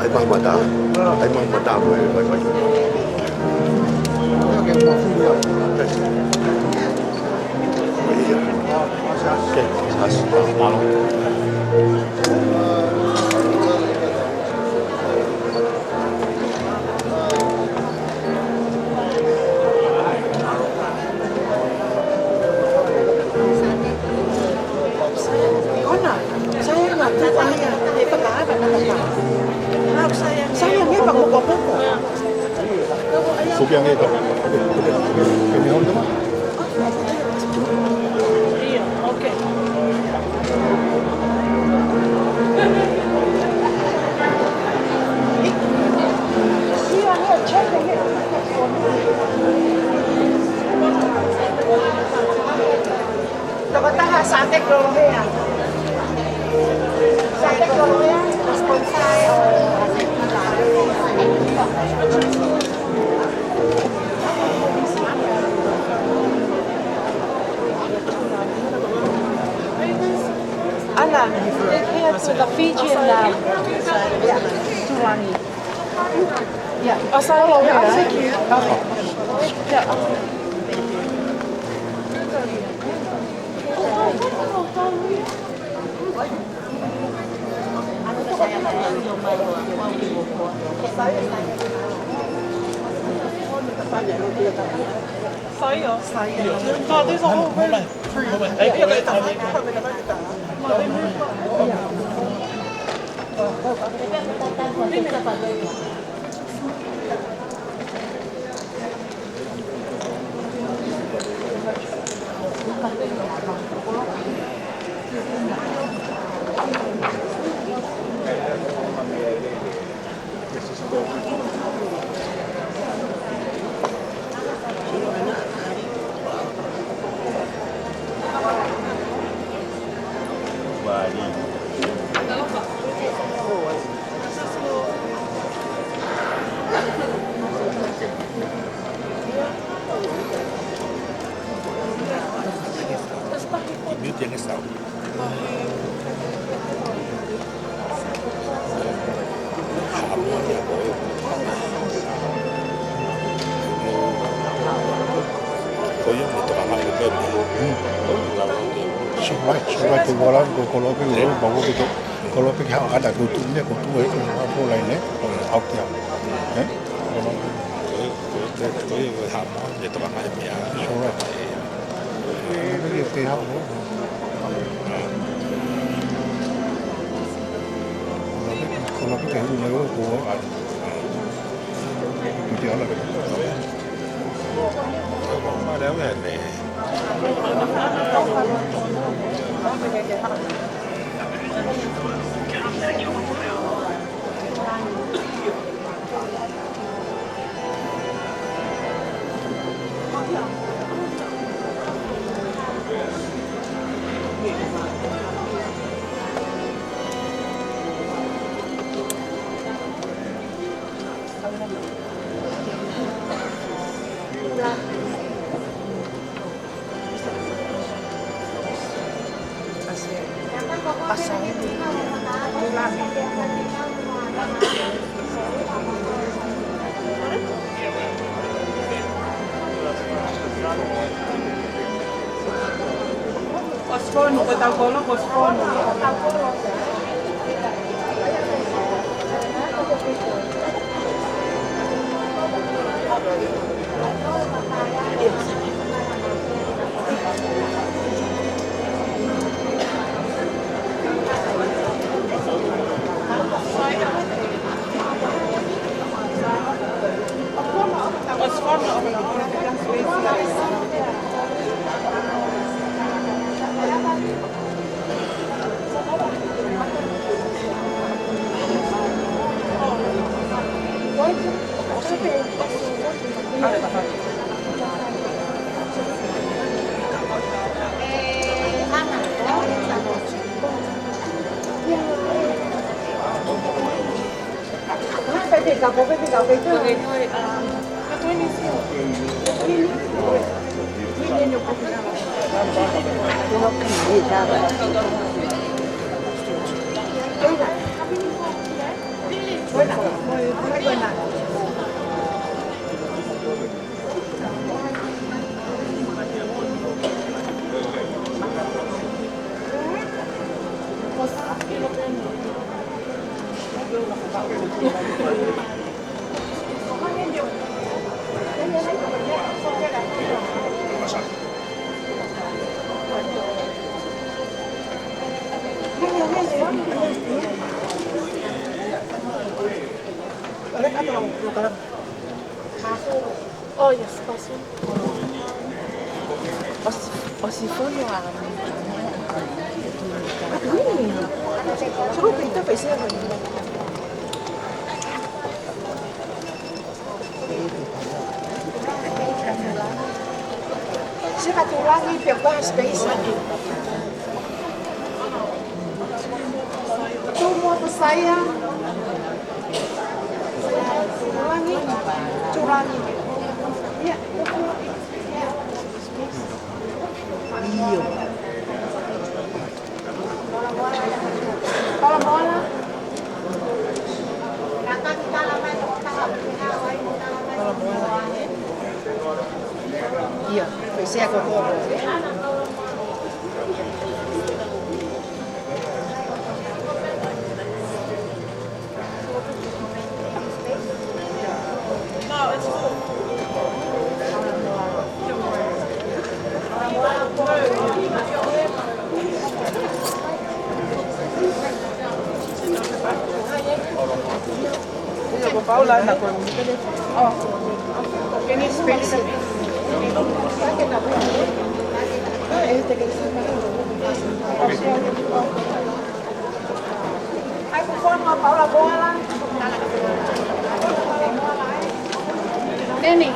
Ai mang mata voi vai. Oke, malu. Sayangnya Pak Koko. Sopu yang itu. Ini orang mana? Iya, oke. Iya, cek deh. Tokoh sate Novema. Sate Novema sponsor. Anna, here to the Fijian to Langi. Yeah. Oh, sorry. I'll take you. Okay. Yeah. Saya. Oh, these are all really Yang tahu. Kau yang itu apa yang itu? Semua tu orang kalau pergi bawa itu kalau pergi ada kutu ni kutu itu apa lain ni? Out dia. Kau yang sama itu apa yang dia? Semua. Pergi ke hal. Kalau kita hidup lagi, gua ada. Itu dia lah. Ada apa ni? Posfono, questa cola posfono. Oh yes, paso. O si fono a Sopu itu phải xem rồi. Siapa tu Langi bebas space lagi. Tu mau ke saya. Langi, tu Langi. Ya. Iyo. Kalau bola. Iya, phải có cô. No, it's full. Paula na con. Oh. Can you space it? Este que dice Ai por favor, Paula bola. Neni.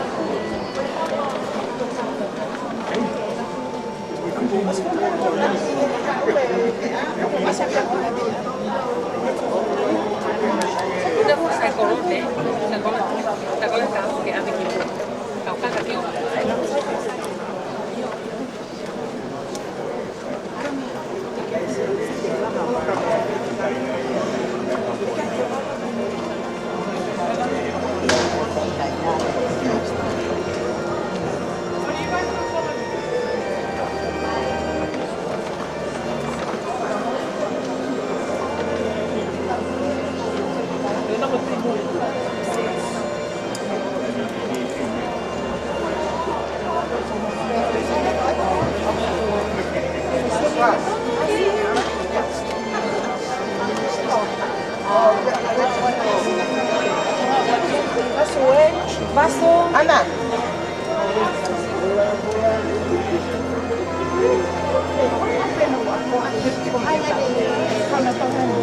Vaso. Ana.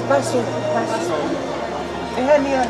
Vaso. Vaso. Ehania.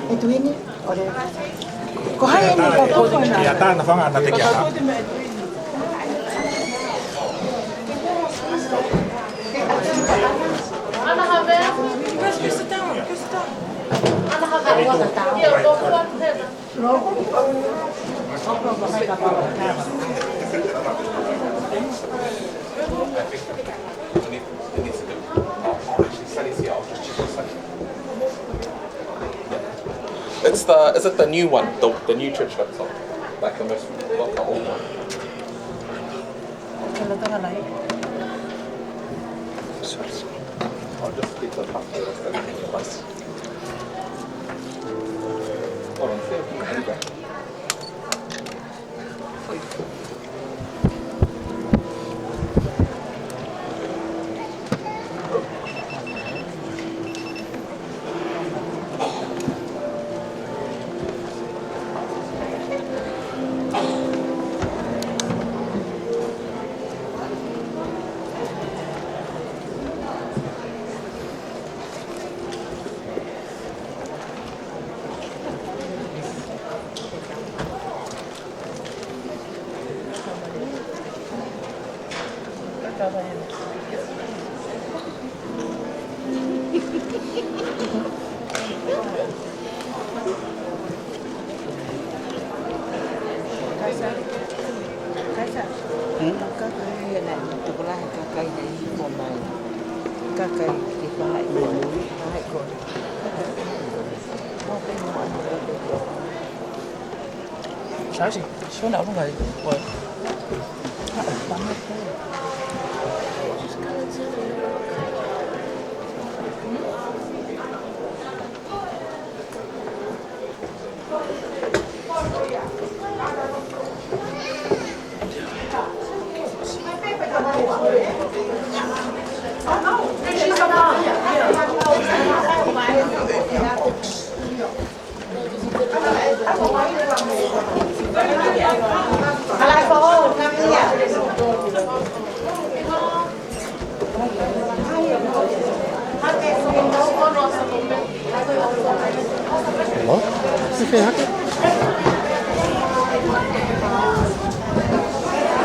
Itu ini oleh kau hai ini kau pun Tekiata, nafang ada Tekiata. Ana Havea, que sit down. Ana Havea, what the down? Yeah, logo one there. Logo. Is it the new one, the new church that's on? Like the most, not the old one. I'll just get the pasta that's in the place. Hold on, see. Các cái này từ lá các cây này mùa này các cây thì có lại mùa núi lại còn có cái mùa sao gì số nào cũng vậy rồi Ủa? Cái xe hát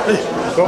ê, có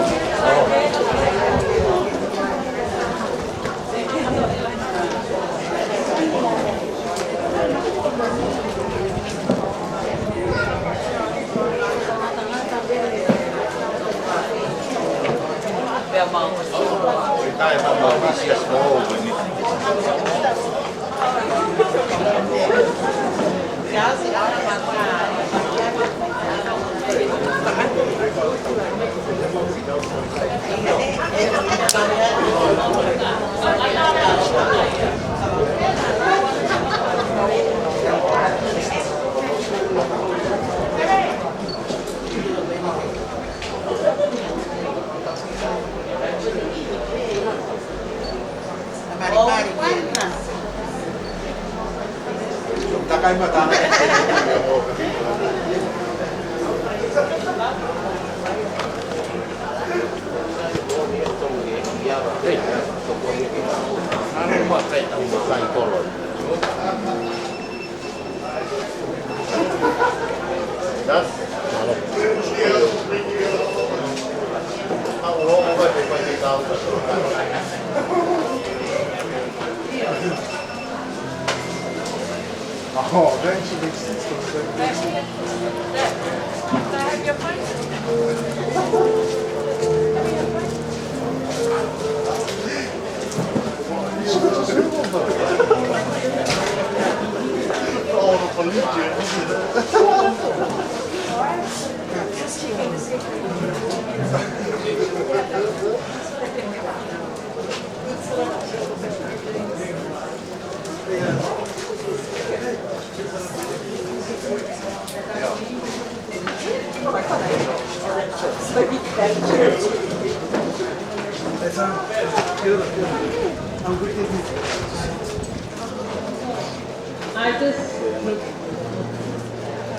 I just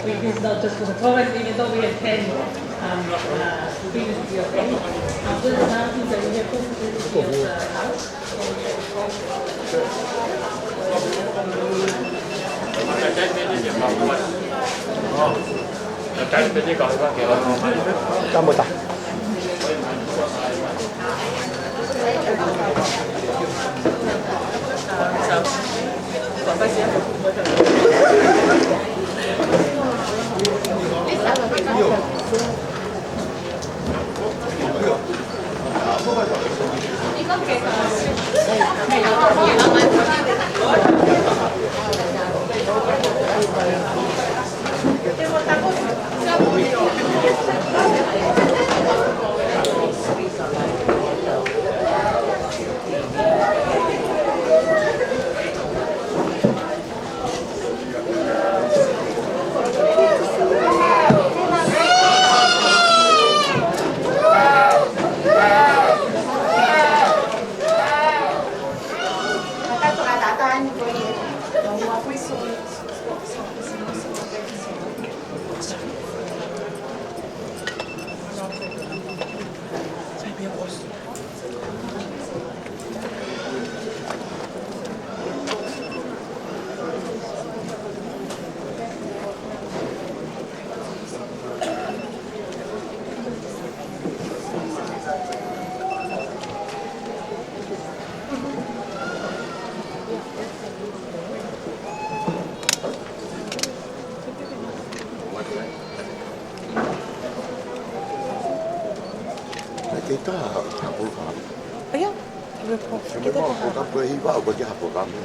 it's not just for the province, even though we have 10 students here. After the announcement that we have posted in the house. Cảm ơn ta. Io. Kita hapur kami. Iya. Kita Kita berhiba bagi hapur kami.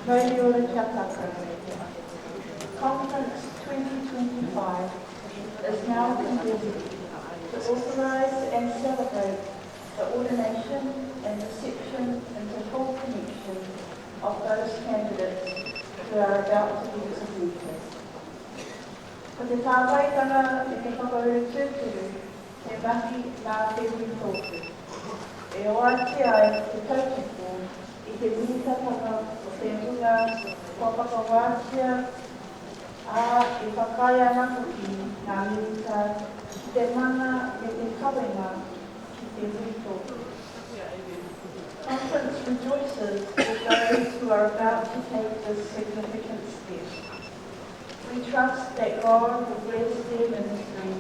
Tekiata. Conference 2025 is now convened to authorise and celebrate the ordination and reception into full connection of those candidates who are about to be executed. Ko te tāwaitanga e te whakauru tūturu, he mahi nā whenui tōku. E oati ai te tautoko i te mitatanga o te hunga kua whakawātia a e whakai ana hoki ngā mita ki te mana e te kawenga ki te hui tōku. Conference rejoices with those who are about to take this significant step. We trust that God will bless their ministry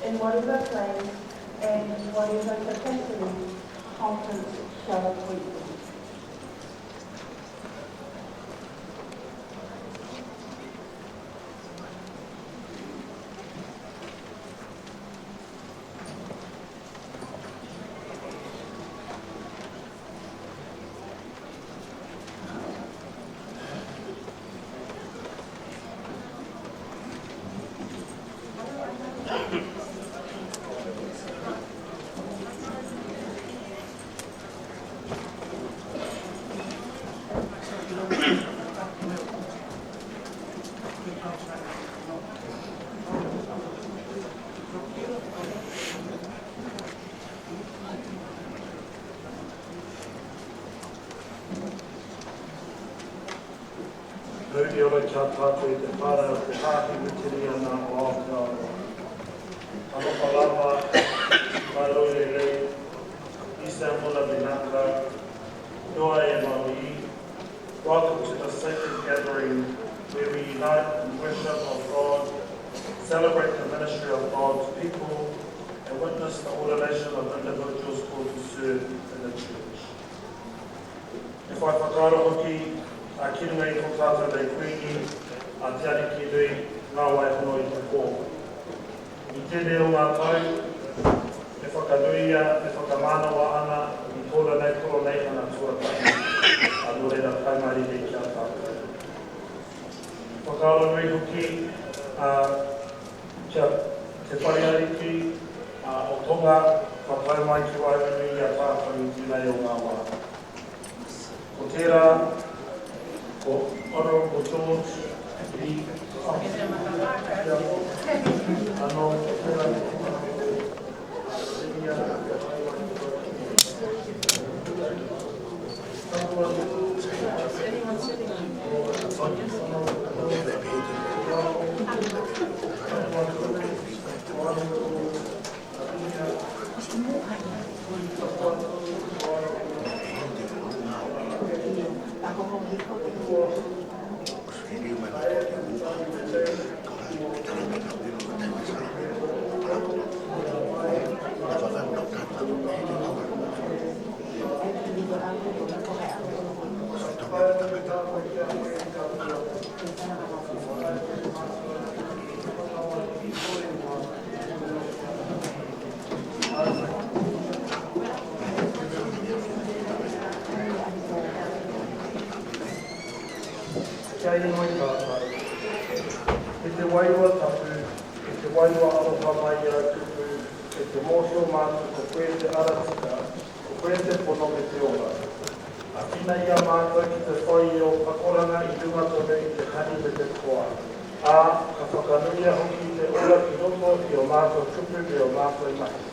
in whatever place and whatever capacity conference shall equip them. Nui ora kia tātou te whara o te hāhi mitiri ana o Aotearoa. Anoka lava, mai roi rei, Isa Mula Binaka, Noa e Maui. Welcome to the sacred gathering where we unite in worship of God, celebrate the ministry of God's people, and witness the ordination of individuals called to serve in the church. E whai whakaaro hoki, a kirunga i tō tātou rei kuini, a te ariki rei ngā waihono i te kō. I tēnei o ngā tau, e whakanuia, e whakamānawa ana, i tōra nei koro nei ana tuatahi, a nōreira kaimari rei kia tātou. Whakaaro nui hoki, kia te whariariki, o tonga, whakau mai ki wairunui a tātou i tēnei o ngā wā. Ko tērā, ko Honourable George, the Kia ingoa i tātou. E te wairua tapu, e te wairua aroha mai i au tupu, e te mōhio mātu ko koe te aratika, ko koe te pono me te ora. A whina ia mātou ki te whai o pakoranga i runga tone i te kani me te koa. A, ka whakanuia hoki i te ora ki roto i o mātou tupu me o mātou i mahi.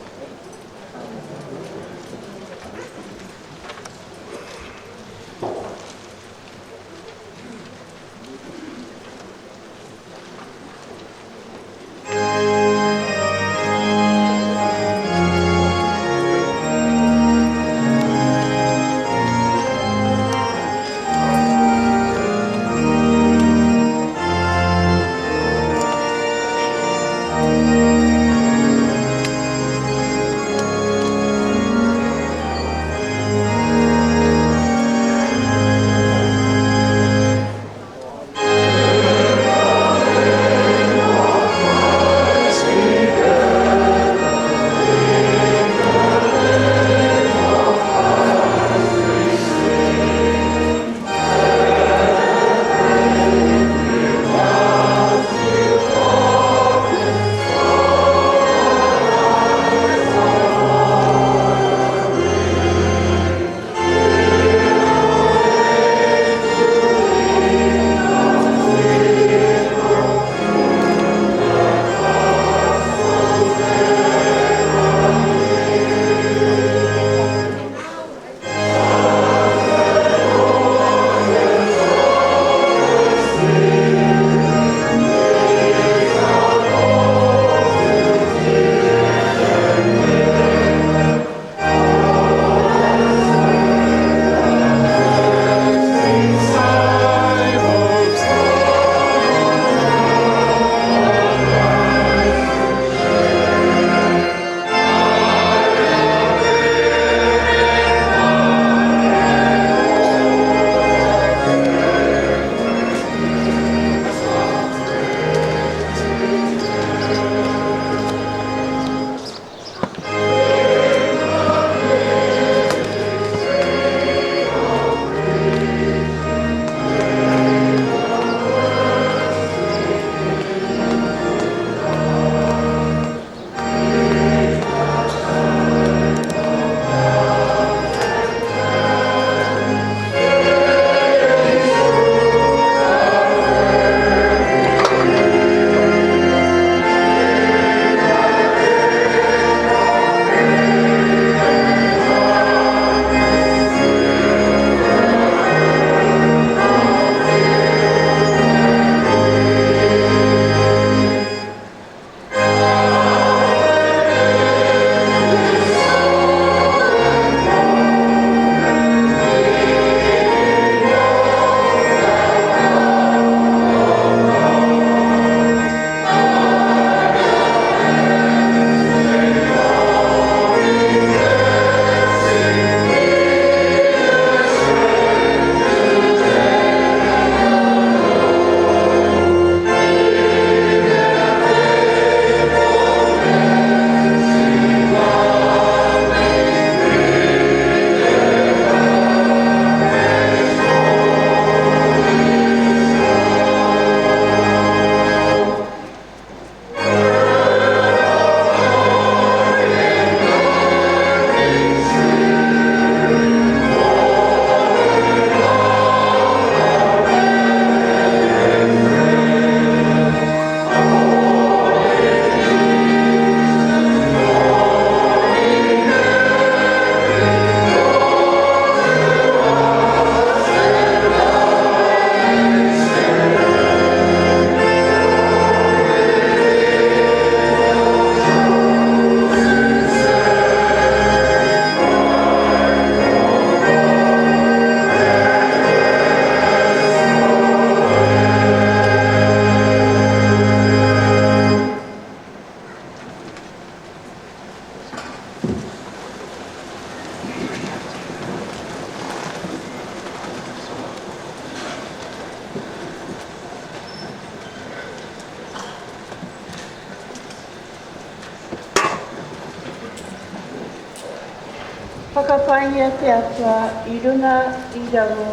Whakawhaingia te atua, I runga, I rango,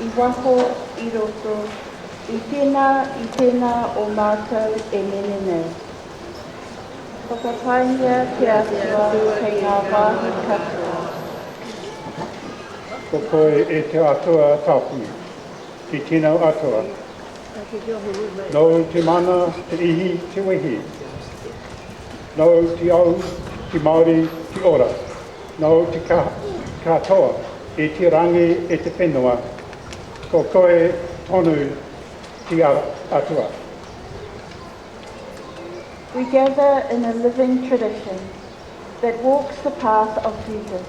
I waho, I roto, I tēnā o mātou e nene nei. Whakawhaingia te atua, kei ngā wāhi katoa. Ko koe e te atua tāpui, ki tēnau atua. No te mana, te ihi, te wehi. No te au, te Māori, te ora. No te katoa, e te rangi, e te whenua. Ko koe tonu te atua. We gather in a living tradition that walks the path of Jesus,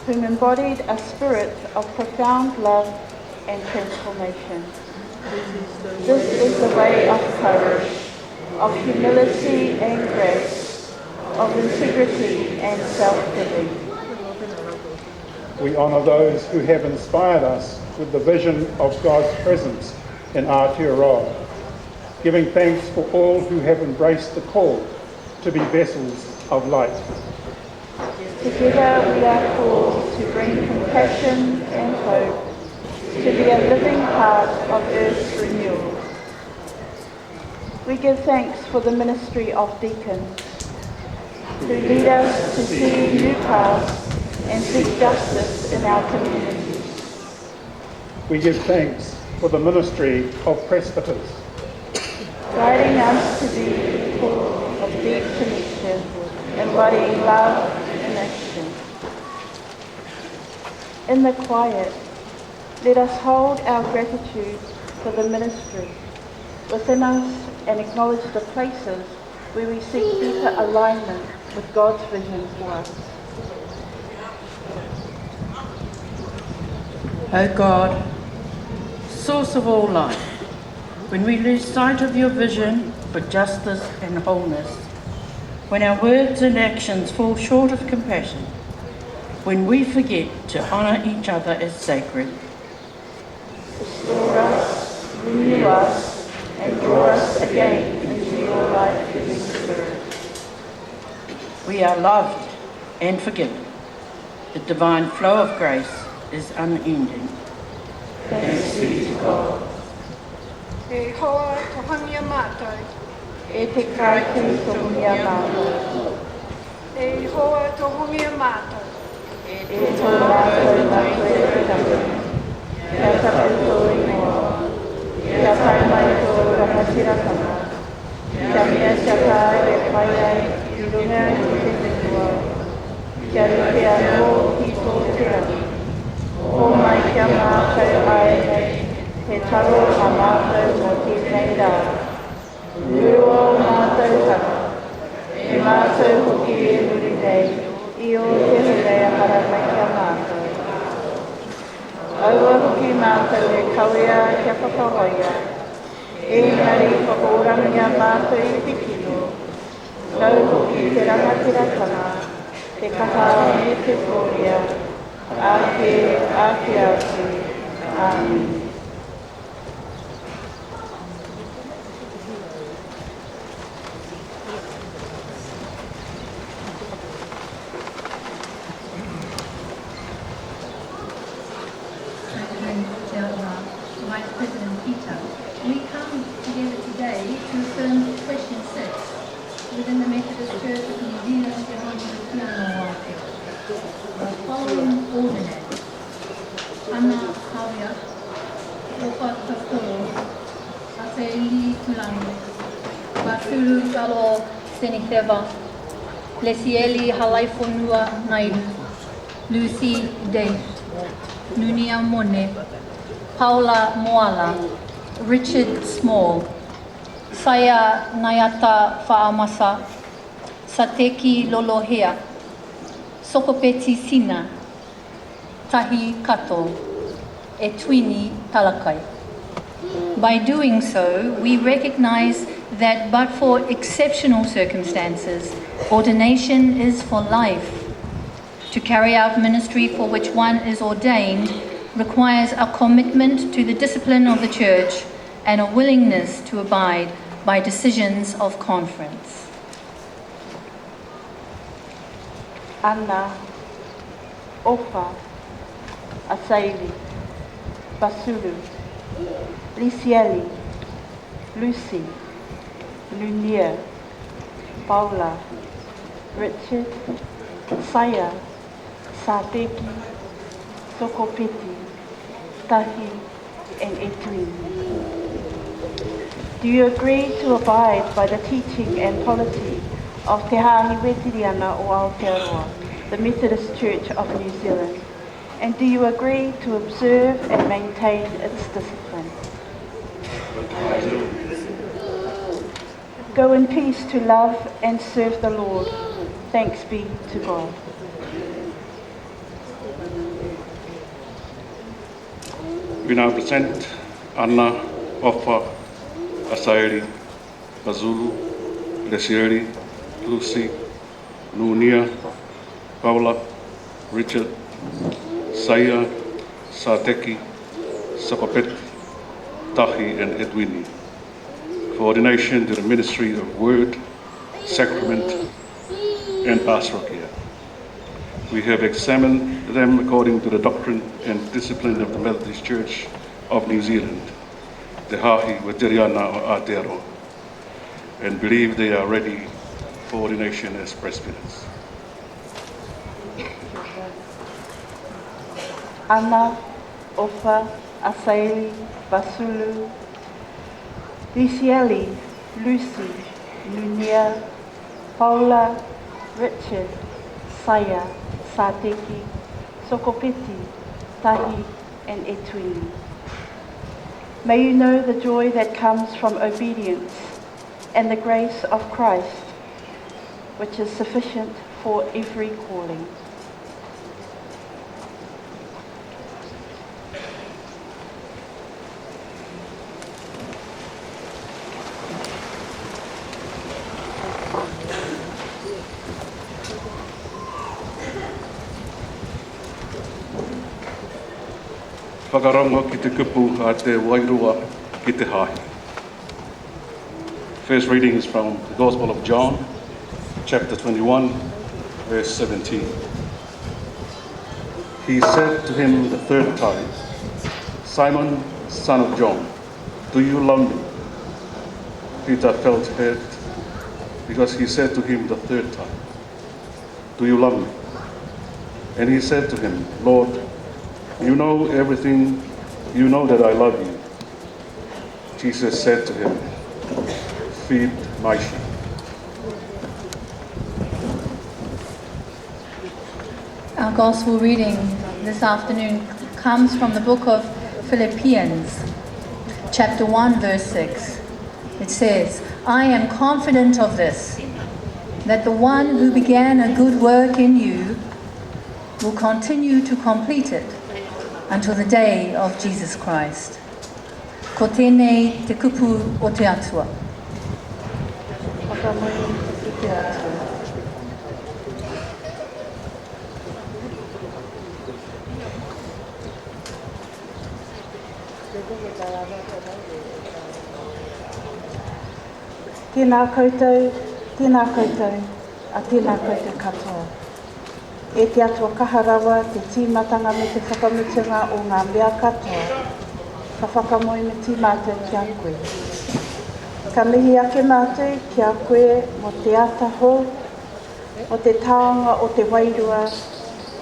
whom embodied a spirit of profound love and transformation. This is the way of courage, of humility and grace, of integrity and self-giving. We honour those who have inspired us with the vision of God's presence in Aotearoa, giving thanks for all who have embraced the call to be vessels of light. Together we are called to bring compassion and hope, to be a living part of Earth's renewal. We give thanks for the ministry of deacons, who lead us to see new paths and seek justice in our communities. We give thanks for the ministry of presbyters, guiding us to be people of deep connection, embodying love in action. In the quiet, let us hold our gratitude for the ministry within us and acknowledge the places where we seek deeper alignment with God's vision for us. O God, source of all life, when we lose sight of your vision for justice and wholeness, when our words and actions fall short of compassion, when we forget to honour each other as sacred, restore us, renew us, and draw us again into your life-giving spirit. we are loved and forgiven. The divine flow of grace is unending. Thanks be to God. E hoa tohangia mātou. E te kātu tohungia mātou. E hoa tohangia mātou. E tō mātou mātou e te tapu. Kia tapu tō ingoa. Kia pai mai tō rahatirakana. Kia mea tia pai e pai ai I runga I te whenua. Kia rupe anō ki tō te rangi. O mai kia mātou ai nei. He taro a mātou mō tēnei rā. Nuro mātou hara. E mātou hoki e muri nei. I o te hurea hara mai kia mātou. Aua hoki mātou e kawea kia whakahoia. Engari whakaurangia mātou I te kino. Nau hoki te rangatiratanga. Te kaha me te kōria. Ake, ake, ake. Amen. Vice President Peter, we come together today to affirm question 6 within the Methodist Church of New Zealand, Te Kolomotu'A. The following ordinance, Ana Havea, Faifekau, Aseli Langi, Batulu Kalo Senitheva, Lesieli Halaifonua Naidu, Lucy Day, Nunia Mone, Paula Moala, Richard Small, Saya Nayata Fa'amasa, Sateki Lolohea, Sokopeti Sina, Tahi Kato, Etwini Talakai. By doing so, we recognize that but for exceptional circumstances, ordination is for life. To carry out ministry for which one is ordained requires a commitment to the discipline of the Church and a willingness to abide by decisions of conference. Ana, Ofa, Asaili, Basulu, Lisieli, Lucy, Lunia, Paula, Richard, Saya, Sapate, Sokopeti, Tahi, and Etui. Do you agree to abide by the teaching and policy of Te Hāhi Wetiriana o Aotearoa, the Methodist Church of New Zealand? And do you agree to observe and maintain its discipline? Go in peace to love and serve the Lord. Thanks be to God. We now present Anna, Ofa, Asairi, Bazulu, Lesieri, Lucy, Nunia, Paula, Richard, Saya, Sateki, Sapate, Tahi, and Edwini for ordination to the ministry of Word, Sacrament, and Pastoral Care. We have examined them according to the doctrine and discipline of the Methodist Church of New Zealand, Te Hāhi Wetiriana o Aotearoa, and believe they are ready for ordination as presbyters. Anna, Ofa, Asaili, Basulu, Lisieli, Lucy, Lunia, Paula, Richard, Saya, Sateki, Sokopeti, Tahi, and Etui. May you know the joy that comes from obedience and the grace of Christ, which is sufficient for every calling. Whakarongo ki te kupu a te wairua ki te hahi. First reading is from the Gospel of John, chapter 21, verse 17. He said to him the third time, Simon, son of John, do you love me? Peter felt hurt because he said to him the third time, do you love me? And he said to him, Lord, you know everything, you know that I love you. Jesus said to him, feed my sheep. Our Gospel reading this afternoon comes from the book of Philippians, chapter 1, verse 6. It says, I am confident of this, that the one who began a good work in you will continue to complete it until the day of Jesus Christ. Ko tēnei te kupu o te atua. Tēnā koutou, a tēnā koutou katoa. E te atua kaharawa, te tīmatanga me te whakamutunga o ngā mea katoa, ka whakamoi me tī mātou ki a koe. Ka mihi ake mātou ki a koe mo te ataho, o te taonga o te wairua,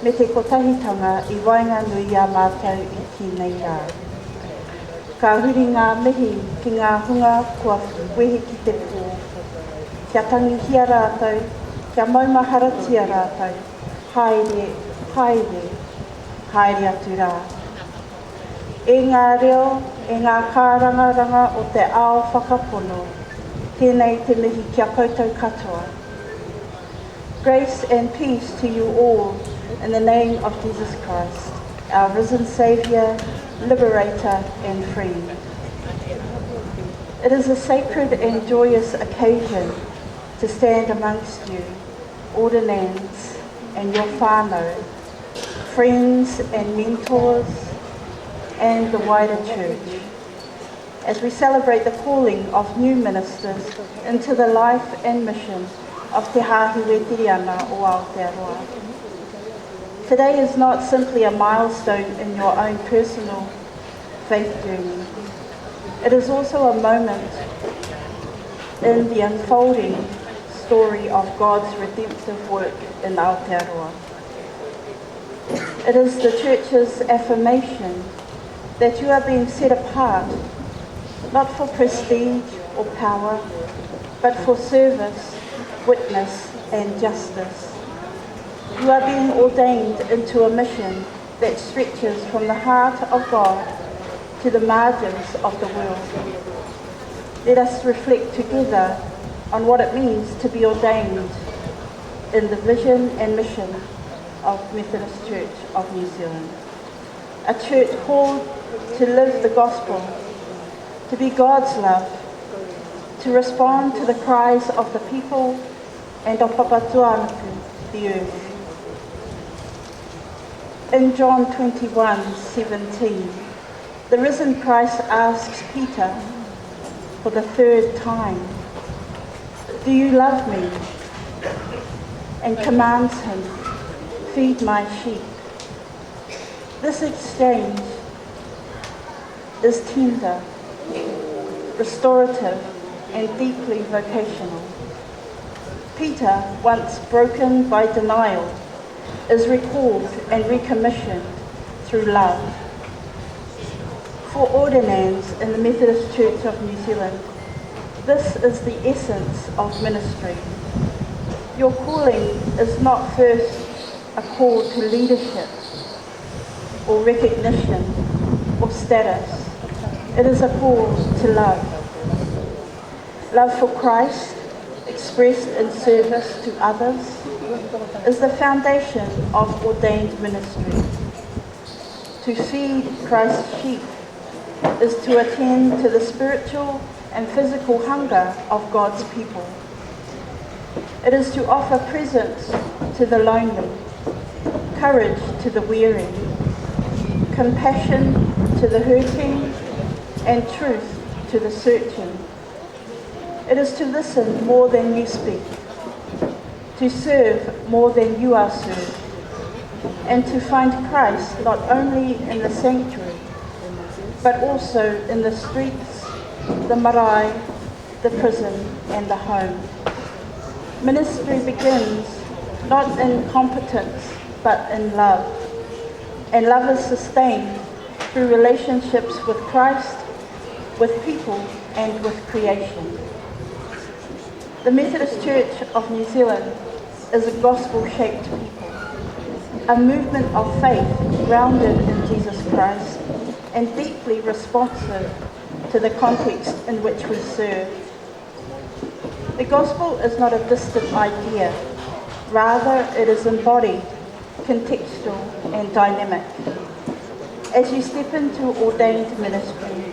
me te kotahitanga I wainga nui a mātou I ki nei rā. Ka huri ngā mihi ki ngā hunga kua wehe ki te pō. Kia tangihia rātou, kia maumaharatia rātou, haere, haere, haere atu rā. E ngā reo, e ngā kārangaranga o te ao whakapono, tēnei te mihi kia koutou katoa. Grace and peace to you all in the name of Jesus Christ, our risen Saviour, Liberator and friend. It is a sacred and joyous occasion to stand amongst you, ordinands and your whānau, friends and mentors, and the wider church, as we celebrate the calling of new ministers into the life and mission of Te Hāhi Wetiriana o Aotearoa. Today is not simply a milestone in your own personal faith journey. It is also a moment in the unfolding story of God's redemptive work in Aotearoa. It is the Church's affirmation that you are being set apart, not for prestige or power, but for service, witness, and justice. You are being ordained into a mission that stretches from the heart of God to the margins of the world. Let us reflect together on what it means to be ordained in the vision and mission of Methodist Church of New Zealand. A church called to live the gospel, to be God's love, to respond to the cries of the people and of Papatuanuku, the earth. In John 21:17, the risen Christ asks Peter for the third time, "Do you love me?" and commands him, "Feed my sheep." This exchange is tender, restorative, and deeply vocational. Peter, once broken by denial, is recalled and recommissioned through love. For ordinands in the Methodist Church of New Zealand, this is the essence of ministry. Your calling is not first a call to leadership or recognition or status. It is a call to love. Love for Christ, expressed in service to others, is the foundation of ordained ministry. To feed Christ's sheep is to attend to the spiritual and physical hunger of God's people. It is to offer presence to the lonely, courage to the weary, compassion to the hurting, and truth to the searching. It is to listen more than you speak, to serve more than you are served, and to find Christ not only in the sanctuary, but also in the streets, the marae, the prison, and the home. Ministry begins not in competence, but in love. And love is sustained through relationships with Christ, with people, and with creation. The Methodist Church of New Zealand is a gospel-shaped people, a movement of faith grounded in Jesus Christ and deeply responsive to the context in which we serve. The gospel is not a distant idea, rather it is embodied, contextual and dynamic. As you step into ordained ministry,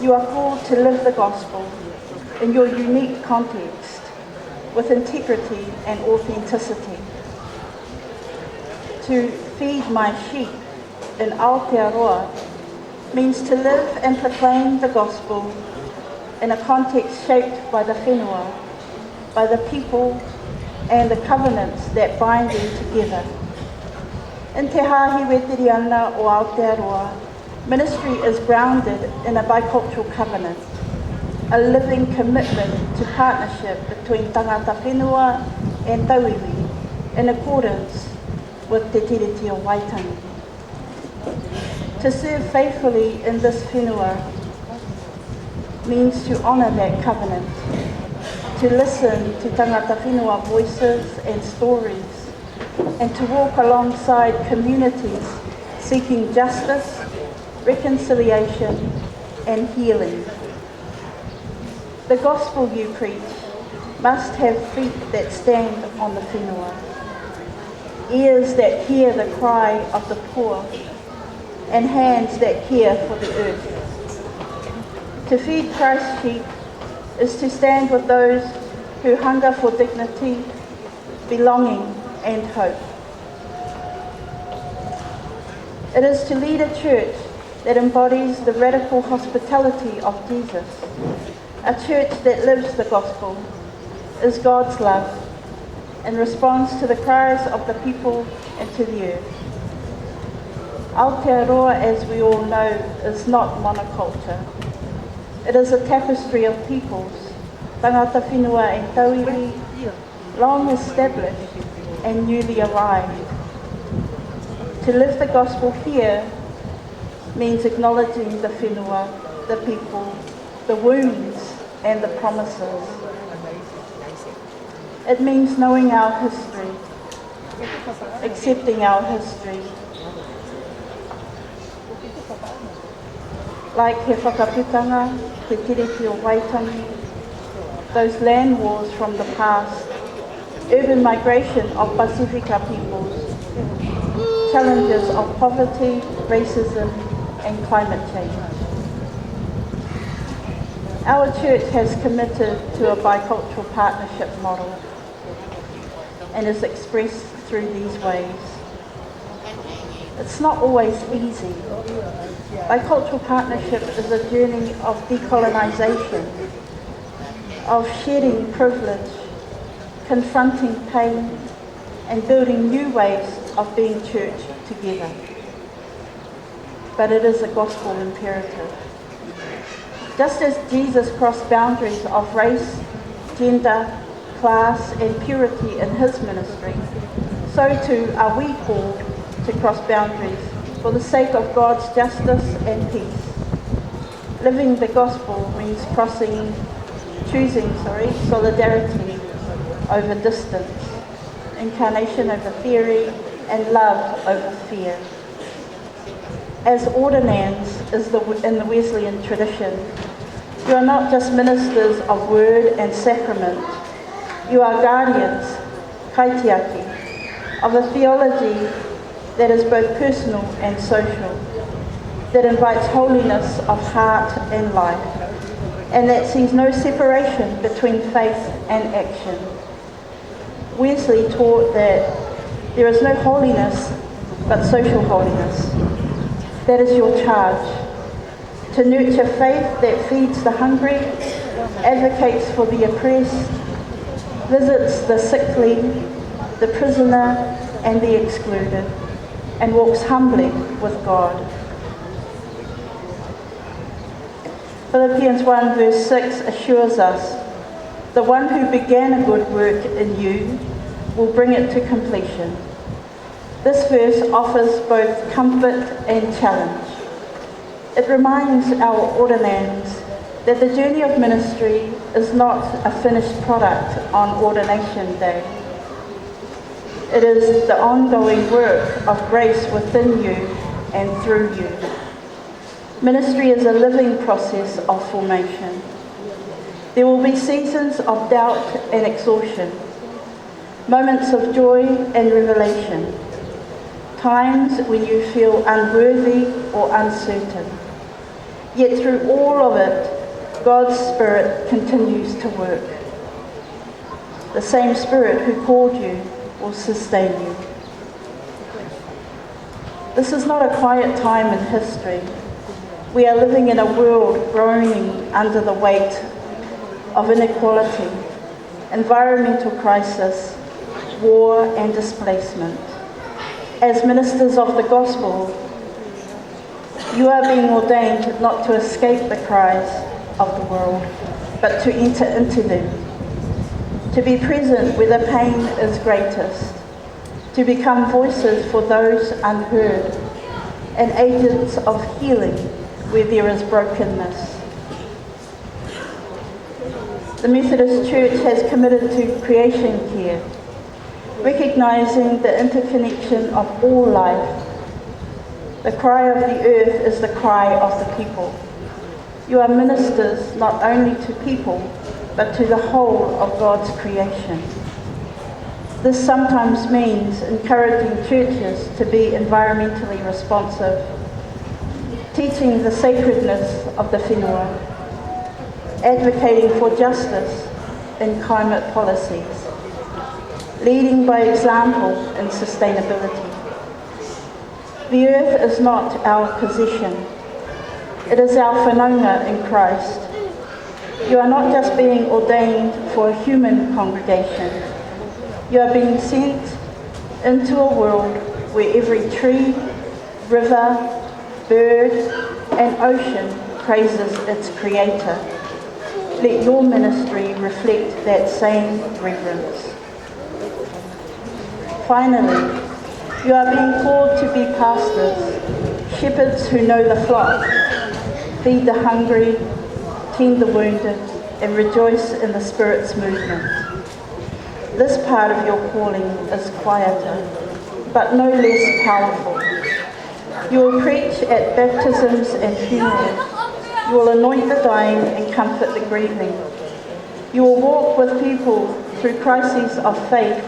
you are called to live the gospel in your unique context with integrity and authenticity. To feed my sheep in Aotearoa means to live and proclaim the gospel in a context shaped by the whenua, by the people and the covenants that bind them together. In Te Hāhi Wetiri ana o Aotearoa, ministry is grounded in a bicultural covenant, a living commitment to partnership between tangata whenua and tauiwi in accordance with Te Tiriti o Waitangi. To serve faithfully in this whenua means to honour that covenant, to listen to tangata whenua voices and stories, and to walk alongside communities seeking justice, reconciliation, and healing. The gospel you preach must have feet that stand on the whenua, ears that hear the cry of the poor, and hands that care for the earth. To feed Christ's sheep is to stand with those who hunger for dignity, belonging, and hope. It is to lead a church that embodies the radical hospitality of Jesus, a church that lives the gospel, is God's love, and responds to the cries of the people and to the earth. Aotearoa, as we all know, is not monoculture. It is a tapestry of peoples, tangata whenua e tauiri, long established and newly arrived. To live the gospel here means acknowledging the whenua, the people, the wounds and the promises. It means knowing our history, accepting our history. Like he whakaputanga, te tiriti o Waitangi, those land wars from the past, urban migration of Pacifica peoples, challenges of poverty, racism and climate change. Our church has committed to a bicultural partnership model and is expressed through these ways. It's not always easy. Bicultural partnership is a journey of decolonisation, of shedding privilege, confronting pain, and building new ways of being church together. But it is a gospel imperative. Just as Jesus crossed boundaries of race, gender, class, and purity in his ministry, so too are we called to cross boundaries for the sake of God's justice and peace. Living the gospel means choosing solidarity over distance, incarnation over theory, and love over fear. As ordinands in the Wesleyan tradition, you are not just ministers of word and sacrament, you are guardians, kaitiaki, of a theology that is both personal and social, that invites holiness of heart and life, and that sees no separation between faith and action. Wesley taught that there is no holiness but social holiness. That is your charge, to nurture faith that feeds the hungry, advocates for the oppressed, visits the sickly, the prisoner and the excluded, and walks humbly with God. Philippians 1 verse 6 assures us, the one who began a good work in you will bring it to completion. This verse offers both comfort and challenge. It reminds our ordinands that the journey of ministry is not a finished product on ordination day. It is the ongoing work of grace within you and through you. Ministry is a living process of formation. There will be seasons of doubt and exhaustion, moments of joy and revelation, times when you feel unworthy or uncertain. Yet through all of it, God's Spirit continues to work. The same Spirit who called you will sustain you. This is not a quiet time in history. We are living in a world groaning under the weight of inequality, environmental crisis, war and displacement. As ministers of the gospel, you are being ordained not to escape the cries of the world, but to enter into them, to be present where the pain is greatest, to become voices for those unheard, and agents of healing where there is brokenness. The Methodist Church has committed to creation care, recognising the interconnection of all life. The cry of the earth is the cry of the people. You are ministers not only to people, but to the whole of God's creation. This sometimes means encouraging churches to be environmentally responsive, teaching the sacredness of the whenua, advocating for justice in climate policies, leading by example in sustainability. The earth is not our possession. It is our whanaunga in Christ. You are not just being ordained for a human congregation. You are being sent into a world where every tree, River, bird, and ocean praises its creator. Let your ministry reflect that same reverence. Finally, you are being called to be pastors, shepherds who know the flock, feed the hungry, tend the wounded, and rejoice in the Spirit's movement. This part of your calling is quieter, but no less powerful. You will preach at baptisms and funerals. You will anoint the dying and comfort the grieving. You will walk with people through crises of faith,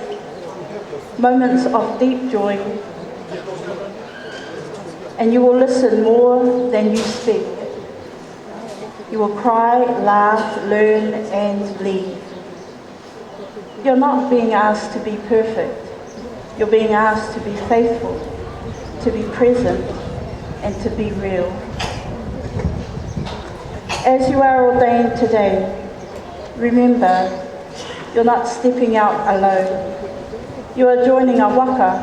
moments of deep joy, and you will listen more than you speak. You will cry, laugh, learn, and lead. You're not being asked to be perfect. You're being asked to be faithful, to be present, and to be real. As you are ordained today, remember, you're not stepping out alone. You are joining a waka,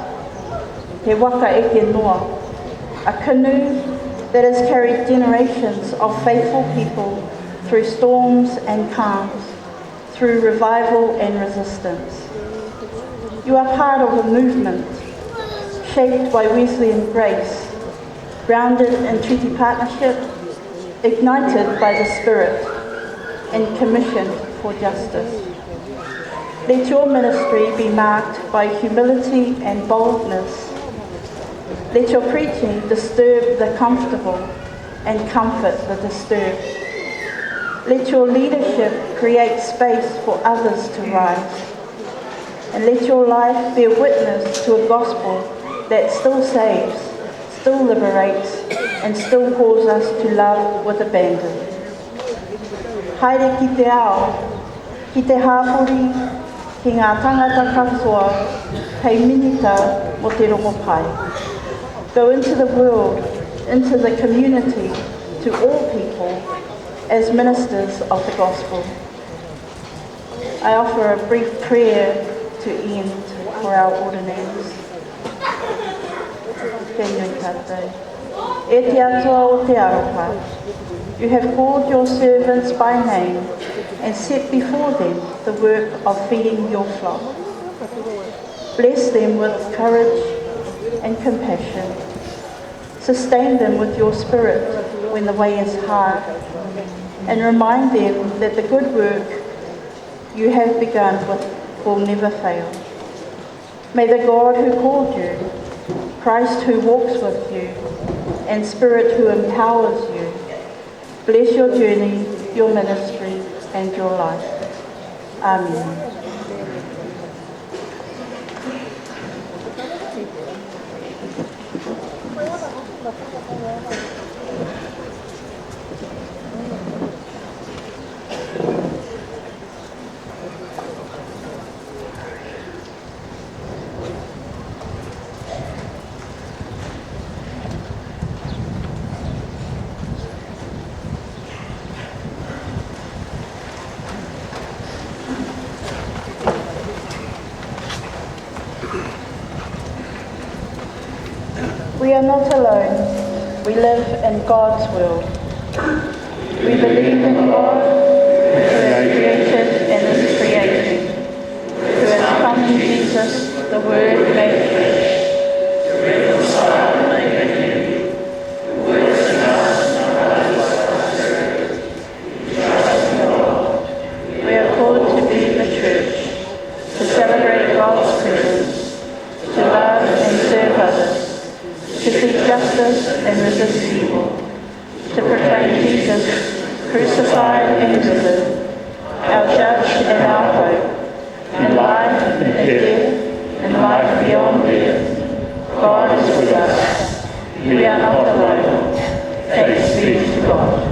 he waka eke noa, a canoe that has carried generations of faithful people through storms and calms, through revival and resistance. You are part of a movement shaped by Wesleyan grace, grounded in treaty partnership, ignited by the Spirit, and commissioned for justice. Let your ministry be marked by humility and boldness. Let your preaching disturb the comfortable and comfort the disturbed. Let your leadership create space for others to rise. And let your life bear witness to a gospel that still saves, still liberates, and still calls us to love with abandon. Haere ki te ao, ki te hāpori, ki ngā tangata katoa, hei minita mo te rongo pai. Go into the world, into the community, to all people, as ministers of the gospel. I offer a brief prayer to end for our ordinaries. Tēnei tātou. E te atua o te aroha. You have called your servants by name and set before them the work of feeding your flock. Bless them with courage and compassion. Sustain them with your Spirit when the way is hard, and remind them that the good work you have begun with will never fail. May the God who called you, Christ who walks with you, and Spirit who empowers you, bless your journey, your ministry, and your life. Amen. We are not alone. We live in God's world. We believe in God, who has created and is creating, who has come in Jesus, the Word made flesh, to reconcile and make anew the words and hearts and lives of our spirit. We trust in God. We are called to be the church, to celebrate God's presence, to love and serve others, to seek justice and resist evil, to proclaim Jesus crucified and risen, our judge and our hope, and life and death and life beyond death. God is with us. We are not alone. Thanks be to God.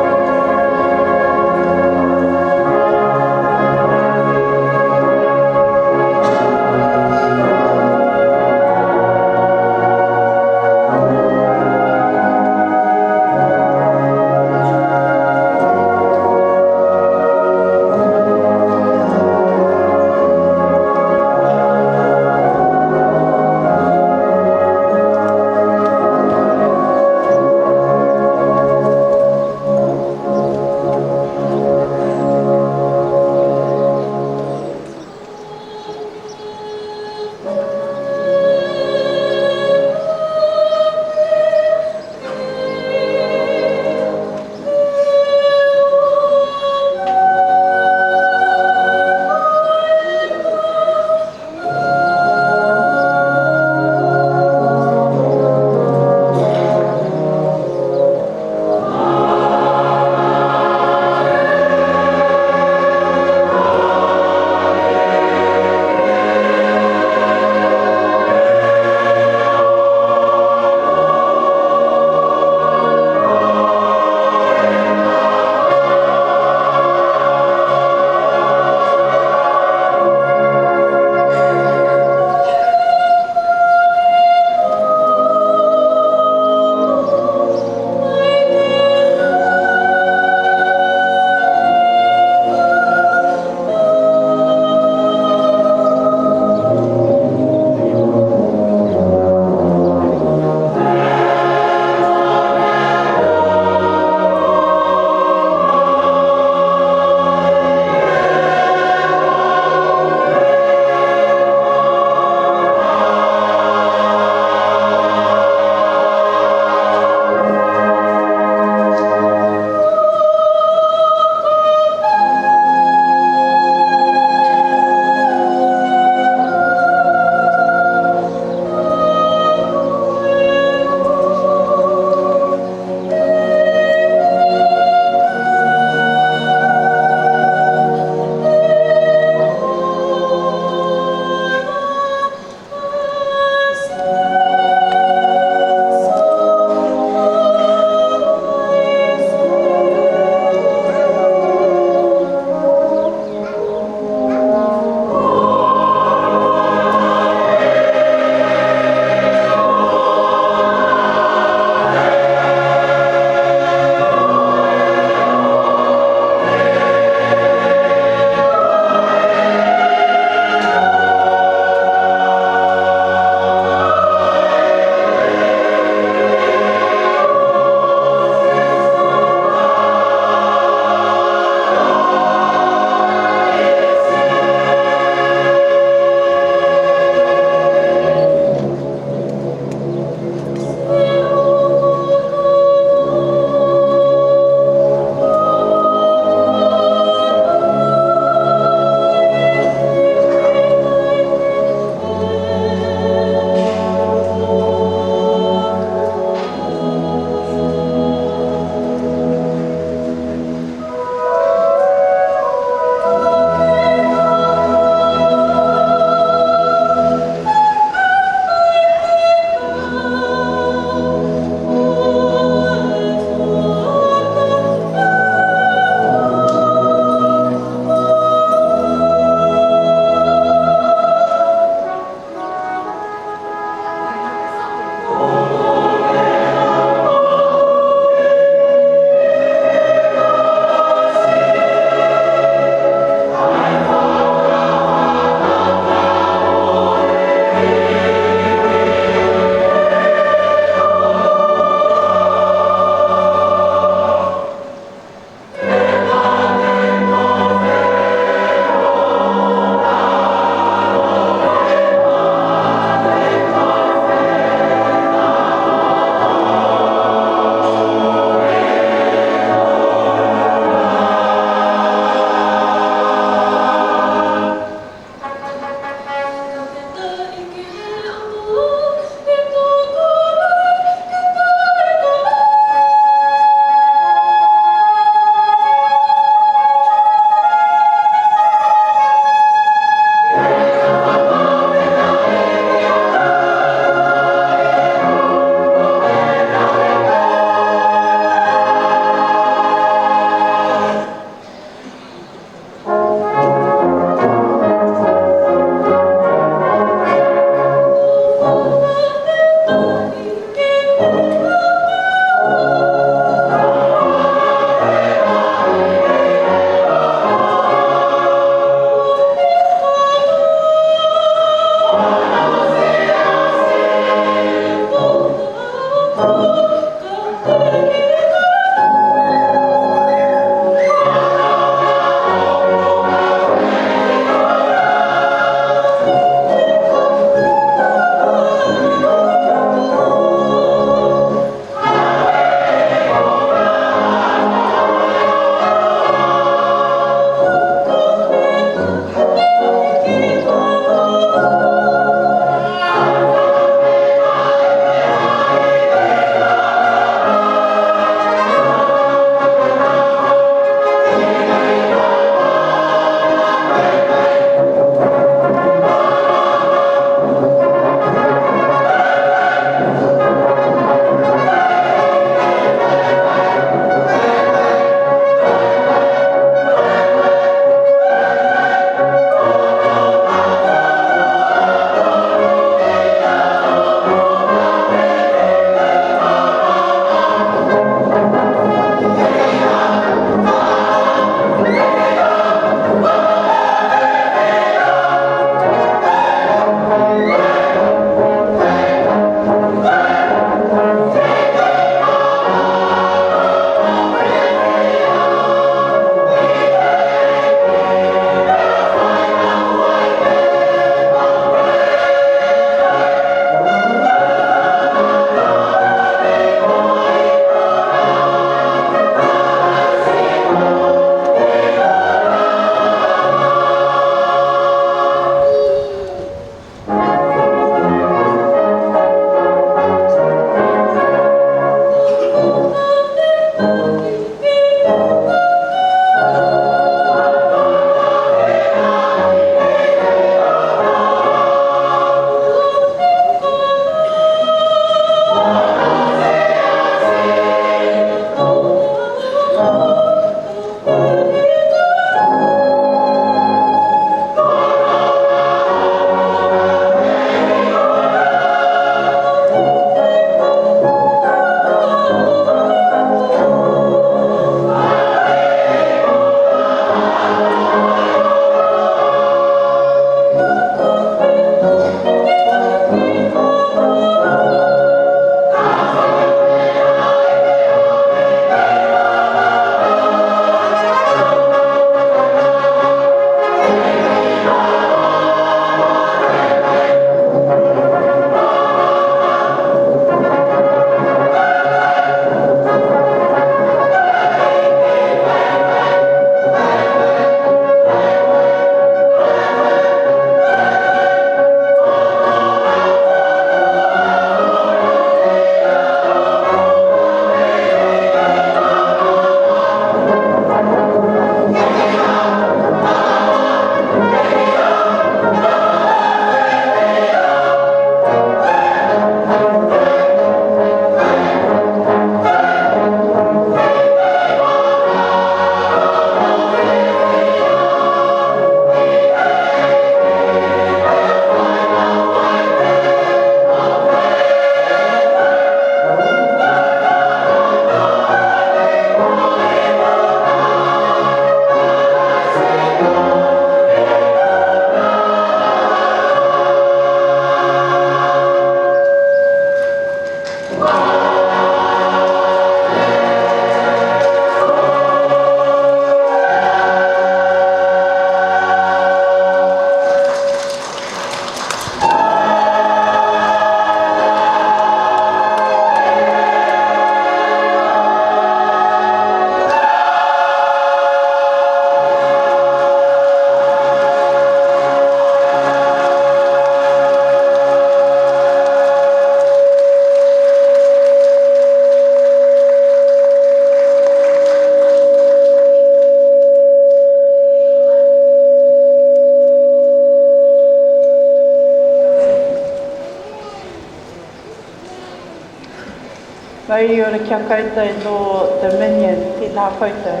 Mai o le kia koutou tō dominion, tēnā koutou.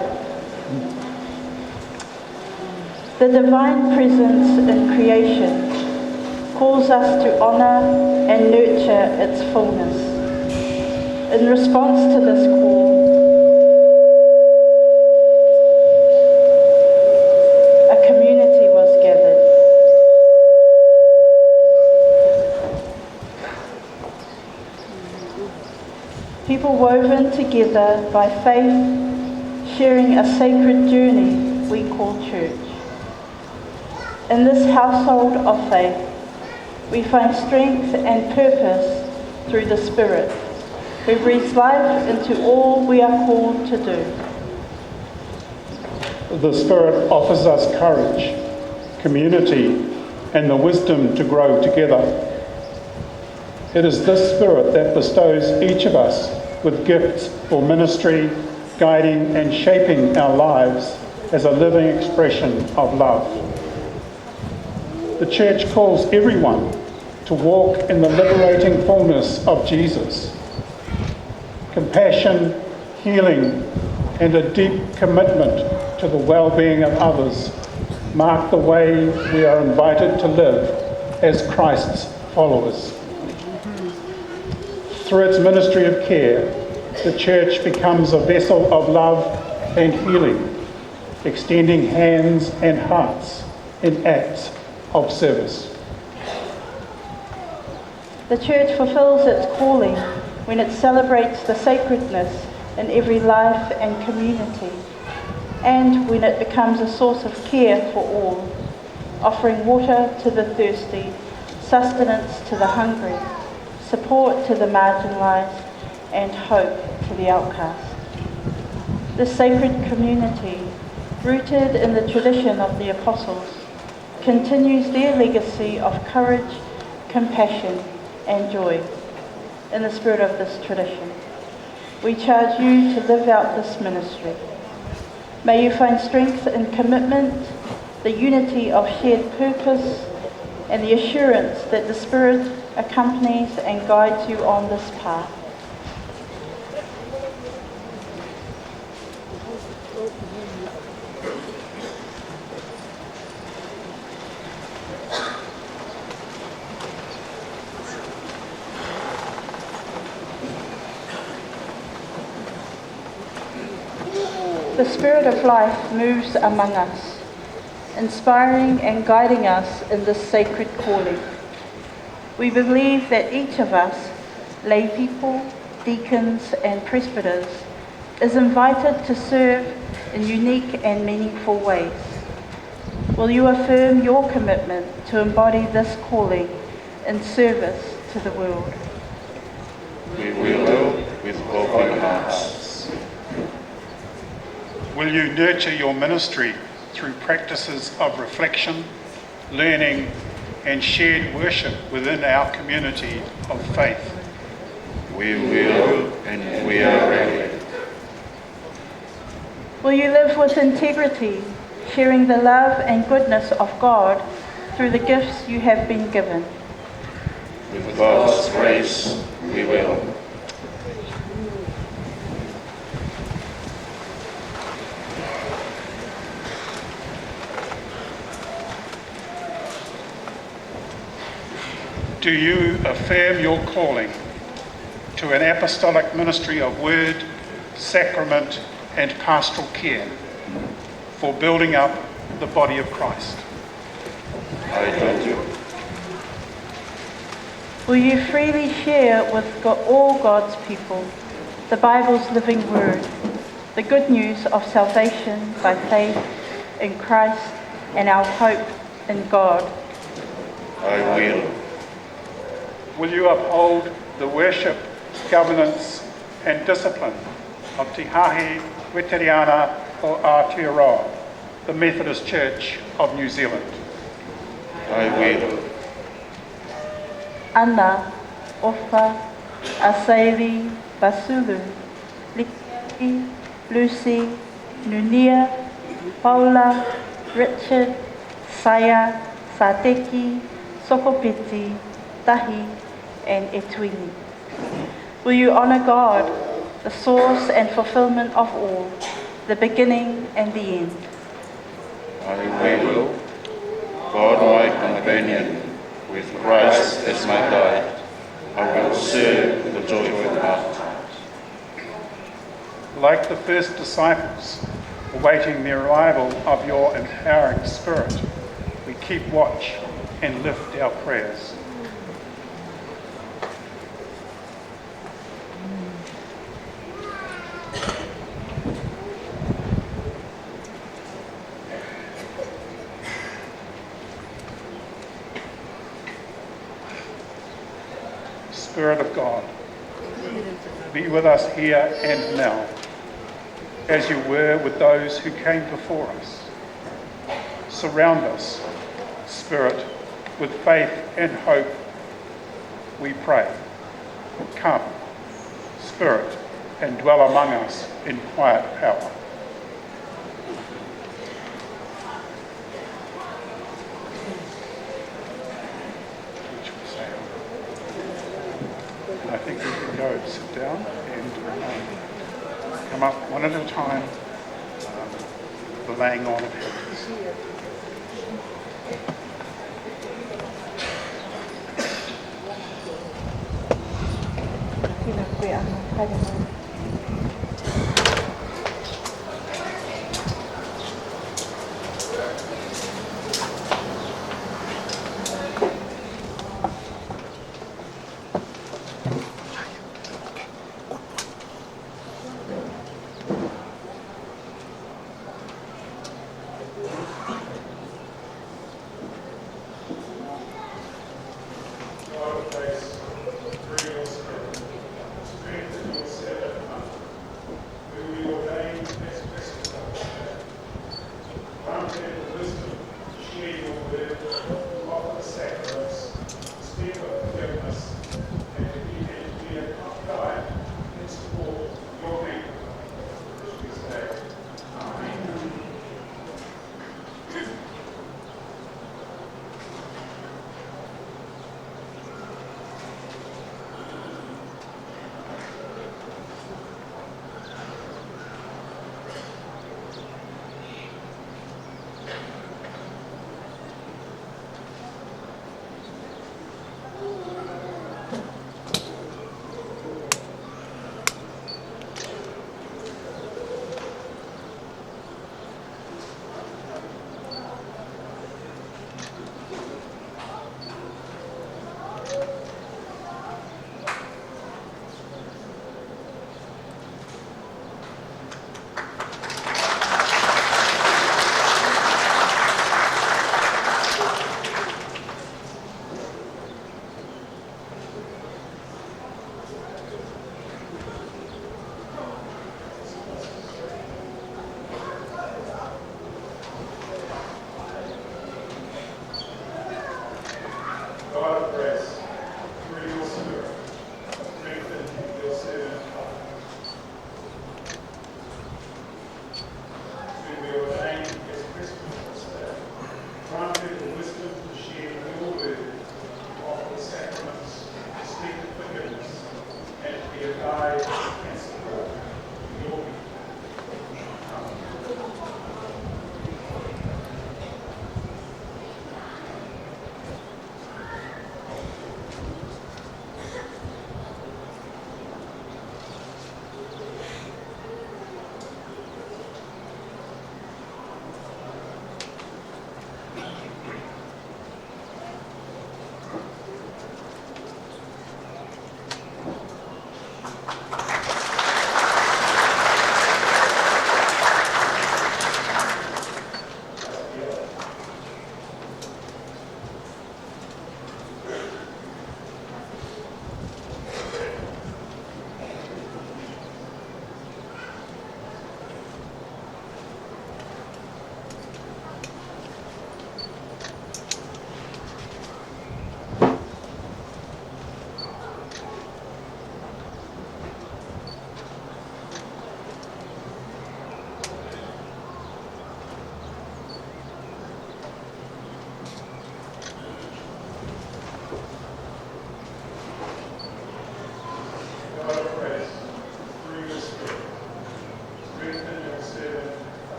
The divine presence in creation calls us to honour and nurture its fullness. In response to this call, a community was gathered. People woven together by faith, sharing a sacred journey we call church. In this household of faith, we find strength and purpose through the Spirit, who breathes life into all we are called to do. The Spirit offers us courage, community, and the wisdom to grow together. It is this Spirit that bestows each of us with gifts for ministry, guiding and shaping our lives as a living expression of love. The Church calls everyone to walk in the liberating fullness of Jesus. Compassion, healing, and a deep commitment to the well-being of others mark the way we are invited to live as Christ's followers. Through its ministry of care, the Church becomes a vessel of love and healing, extending hands and hearts in acts of service. The Church fulfills its calling when it celebrates the sacredness in every life and community, and when it becomes a source of care for all, offering water to the thirsty, sustenance to the hungry, support to the marginalised, and hope to the outcast. This sacred community, rooted in the tradition of the apostles, continues their legacy of courage, compassion, and joy in the spirit of this tradition. We charge you to live out this ministry. May you find strength in commitment, the unity of shared purpose, and the assurance that the Spirit accompanies and guides you on this path. The Spirit of life moves among us, inspiring and guiding us in this sacred calling. We believe that each of us, lay people, deacons and presbyters, is invited to serve in unique and meaningful ways. Will you affirm your commitment to embody this calling in service to the world? We will with open hearts. Will you nurture your ministry through practices of reflection, learning, and shared worship within our community of faith? We will and we are ready. Will you live with integrity, sharing the love and goodness of God through the gifts you have been given? With God's grace, we will. Do you affirm your calling to an apostolic ministry of word, sacrament, and pastoral care for building up the body of Christ? I do. Will you freely share with all God's people the Bible's living word, the good news of salvation by faith in Christ and our hope in God? I will. Will you uphold the worship, governance and discipline of Te Hahi Weteriana o Aotearoa, the Methodist Church of New Zealand? I will. Anna, Ofa, Asaili, Basulu, Liki, Lucy, Nunia, Paula, Richard, Saya, Sateki, Sokopiti, Tahi, and Etwini. Will you honour God, the source and fulfilment of all, the beginning and the end? I will. God, my companion, with Christ as my guide, I will serve with a joyful heart. Like the first disciples, awaiting the arrival of your empowering Spirit, we keep watch and lift our prayers. Spirit of God, be with us here and now, as you were with those who came before us. Surround us, Spirit, with faith and hope, we pray. Come, Spirit, and dwell among us in quiet power. I think we can go and sit down and come up one at a time, the laying on of hands. Through your Spirit, strengthen your servant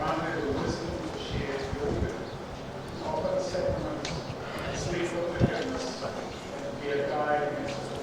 granted the wisdom to share your will, offer the sacraments, speak for forgiveness, and be a guide and support.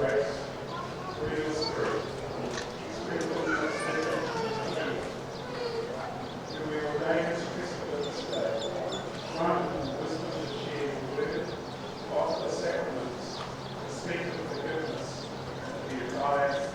grace, through your Spirit, strengthen us do we ordain as Christians this day, grant them wisdom to share the word, to offer the sacraments, to speak of forgiveness, to be alive and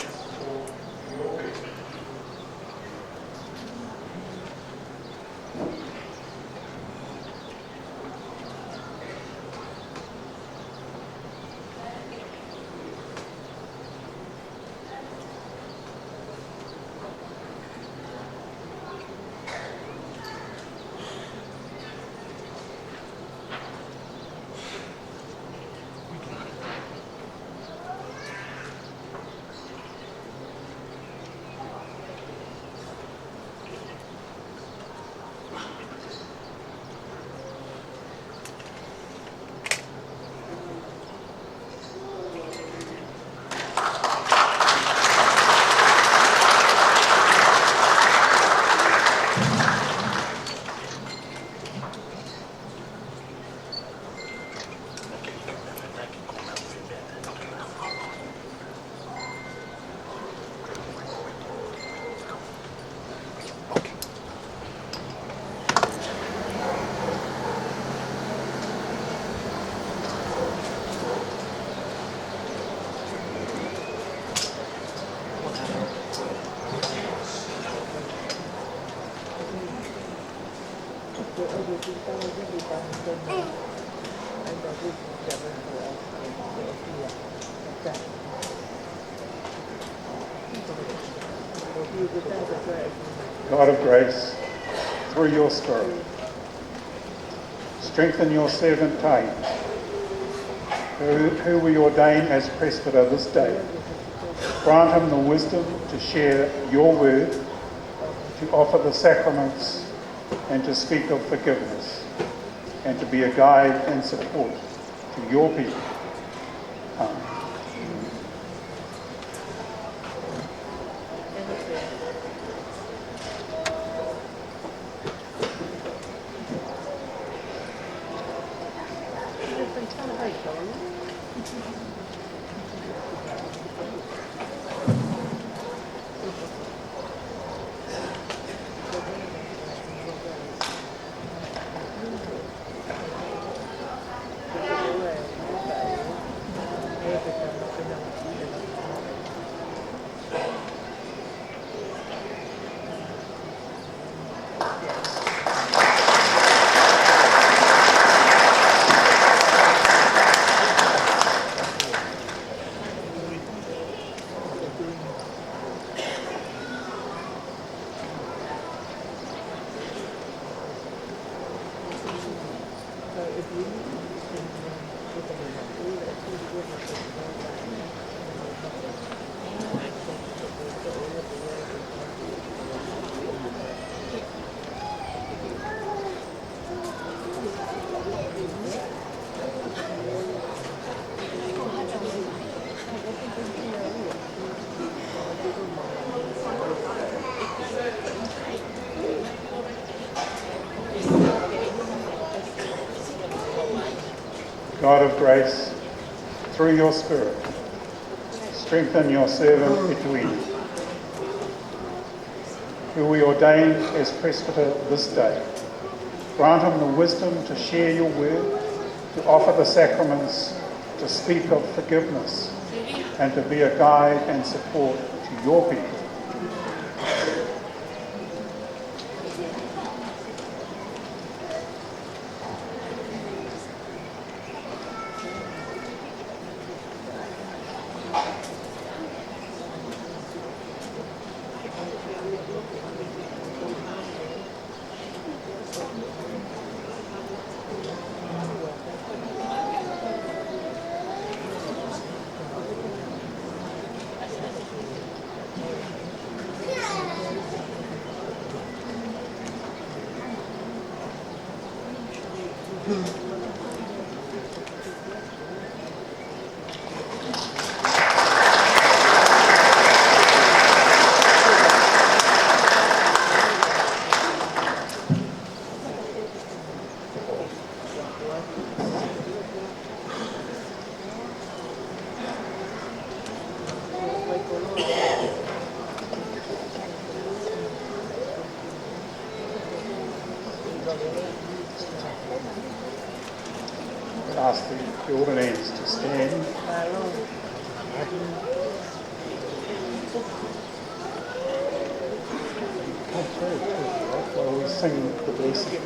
support. God of grace, through your Spirit, strengthen your servant Tai, who we ordain as presbyter this day. Grant him the wisdom to share your word, to offer the sacraments, and to speak of forgiveness, and to be a guide and support to your people. Amen. God of grace, through your Spirit, strengthen your servant Etuini, who we ordain as presbyter this day. Grant him the wisdom to share your word, to offer the sacraments, to speak of forgiveness, and to be a guide and support to your people. Ask the ordainers to stand. While we sing the blessing.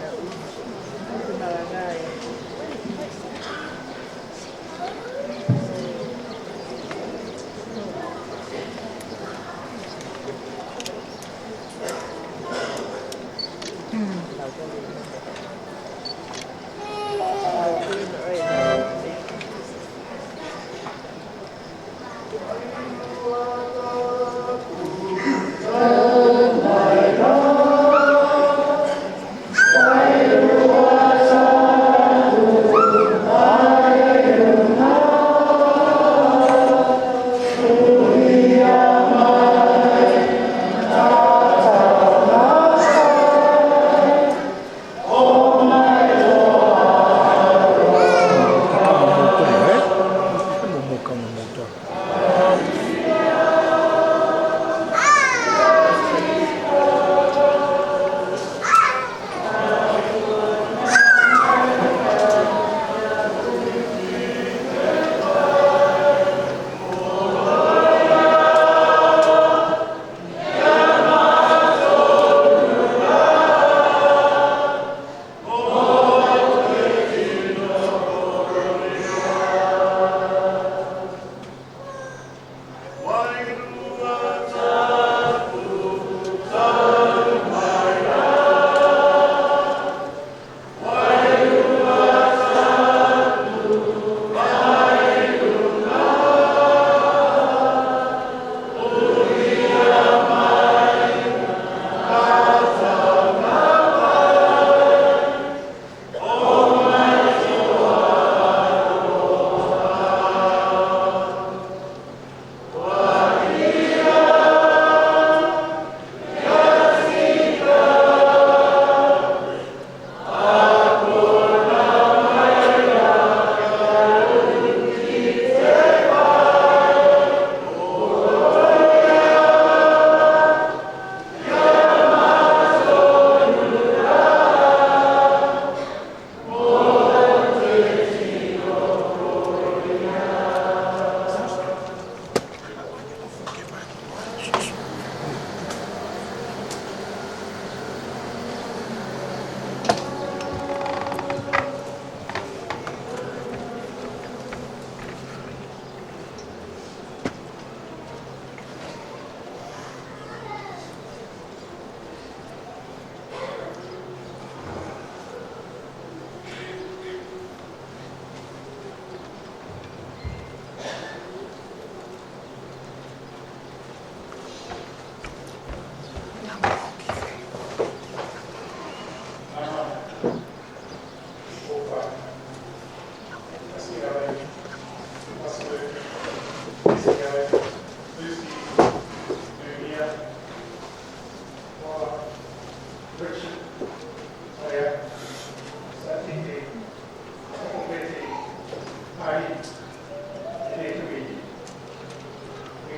We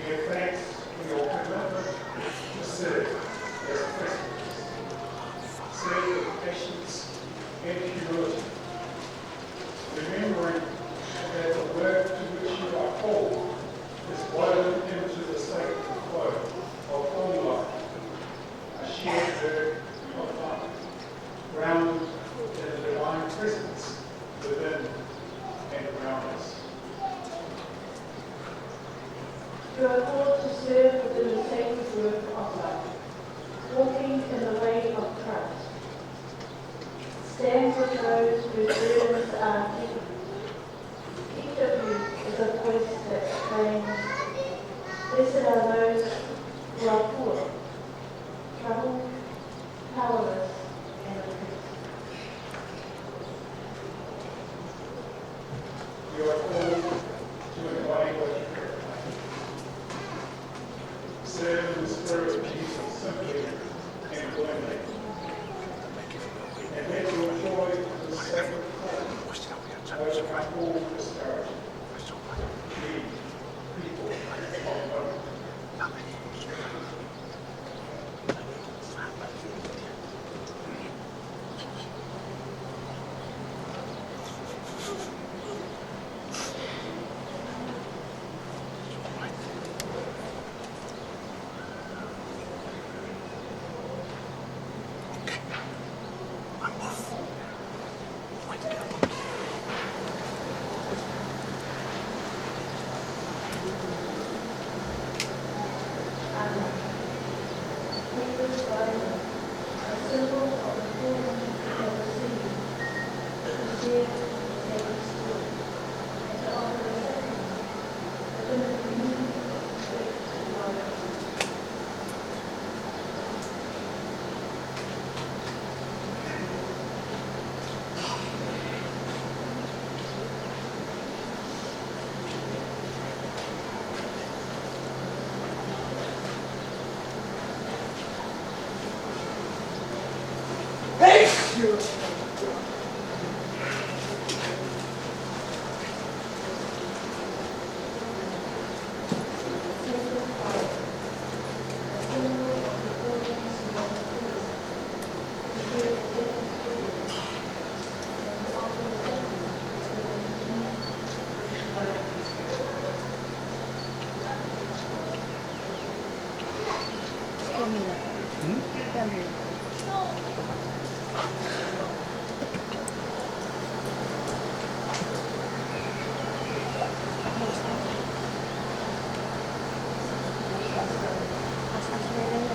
give thanks for your commitment to serve as Christians. Serve with patience and humility, remembering that the work to which you are called is woven into the sacred flow of all life, a shared work of love, grounded in the divine presence within and around us. You are called to serve within the sacred work of life, walking in the way of Christ. Stand with those whose burdens are heavy. Each of you is a voice that proclaims, blessed are those who are poor, troubled, powerless, and oppressed. You are called to embody what you proclaim. Serve in the spirit of Jesus simply and willingly. And let your joy in the sacred cause overcome all discouragement. Be people of hope.